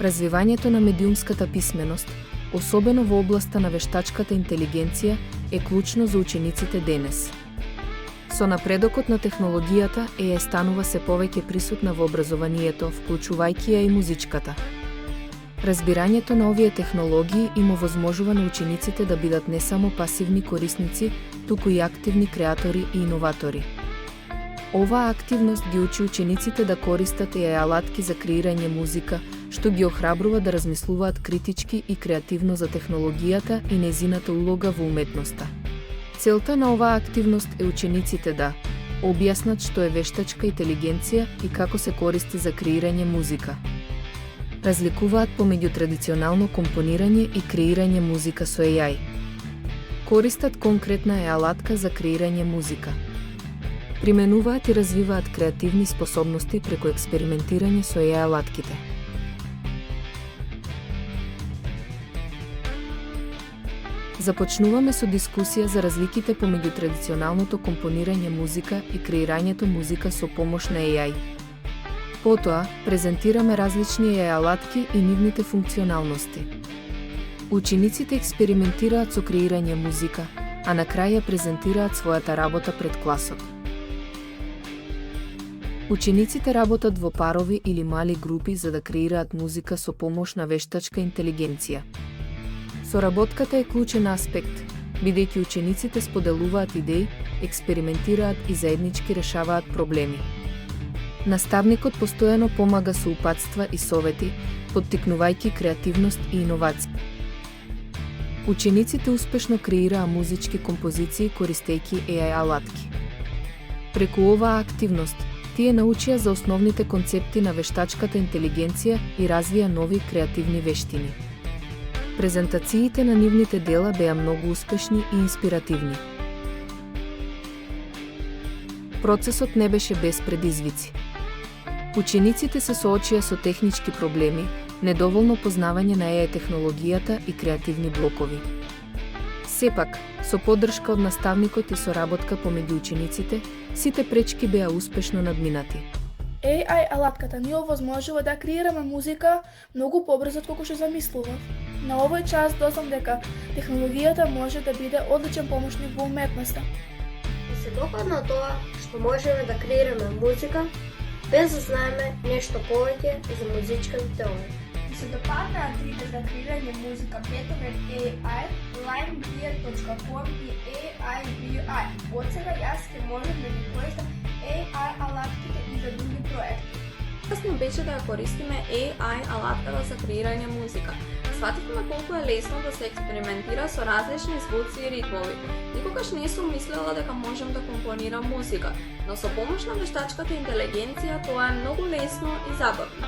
Развивањето на медиумската писменост, особено во областа на вештачката интелигенција, е клучно за учениците денес. Со напредокот на технологијата ЕАИ станува се повеќе присутна во образованието, вклучувајќи ја и музичката. Разбирањето на овие технологии им овозможува на учениците да бидат не само пасивни корисници, туку и активни креатори и иноватори. Оваа активност ги учи учениците да користат и алатки за креирање музика, што ги охрабрува да размислуваат критички и креативно за технологијата и нејзината улога во уметноста. Целта на оваа активност е учениците да објаснат што е вештачка интелигенција и како се користи за креирање музика. Разликуваат помеѓу традиционално компонирање и креирање музика со ЕАИ. Користат конкретна алатка за креирање музика. Применуваат и развиваат креативни способности преку експериментирање со ЕАИ алатките. Започнуваме со дискусија за разликите помеѓу традиционалното компонирање музика и креирањето музика со помош на ЕАИ. Потоа, презентираме различни ЕАИ алатки и нивните функционалности. Учениците експериментираат со креирање музика, а на крај ја презентираат својата работа пред класот. Учениците работат во парови или мали групи за да креираат музика со помош на вештачка интелигенција. Соработката е клучен аспект, бидејќи учениците споделуваат идеи, експериментираат и заеднички решаваат проблеми. Наставникот постојано помага со упатства и совети, поттикнувајќи креативност и иновации. Учениците успешно креираа музички композиции користејќи ЕАИ алатки. Преку оваа активност, тие научија за основните концепти на вештачката интелигенција и развија нови креативни вештини. Презентациите на нивните дела беа многу успешни и инспиративни. Процесот не беше без предизвици. Учениците се соочија со технички проблеми, недоволно познавање на ЕАИ технологијата и креативни блокови. Сепак, со поддршка од наставникот и соработка помеѓу учениците, сите пречки беа успешно надминати. ЕАИ алатката ни овозможува да креираме музика многу побрзо од колку што замислував. На овој час дознав дека технологијата може да биде одличен помошник во уметноста. Ми се допадна тоа што можеме да креираме музика без да знаеме нешто повеќе за музичката теорија. Ми се допаднаа трите за креирање музика петове AI, limegear.com и AIVI. Од сега јас ќе можам да ги користам AI алатките и за други проекти. Интересно беше да ја користиме AI алатката за креирање музика. Свативме колку е лесно да се експериментира со различни звуци и ритмови. Никогаш не сум мислела дека можам да компонирам музика, но со помош на вештачката интелигенција тоа е многу лесно и забавно.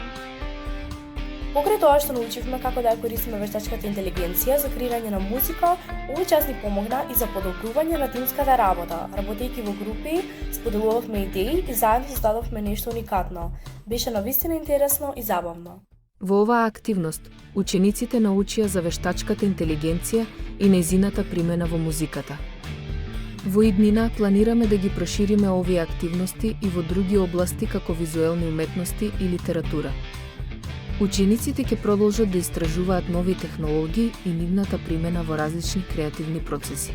Покрај тоа што научивме како да ја користиме вештачката интелигенција за креирање на музика, овој час ни помогна и за подобрување на тимската работа. Работејќи во групи, споделувавме идеи и заедно создадовме нешто уникатно. Беше навистина интересно и забавно. Во оваа активност, учениците научија за вештачката интелигенција и нејзината примена во музиката. Во иднина планираме да ги прошириме овие активности и во други области како визуелни уметности и литература. Учениците ќе продолжат да истражуваат нови технологии и нивната примена во различни креативни процеси.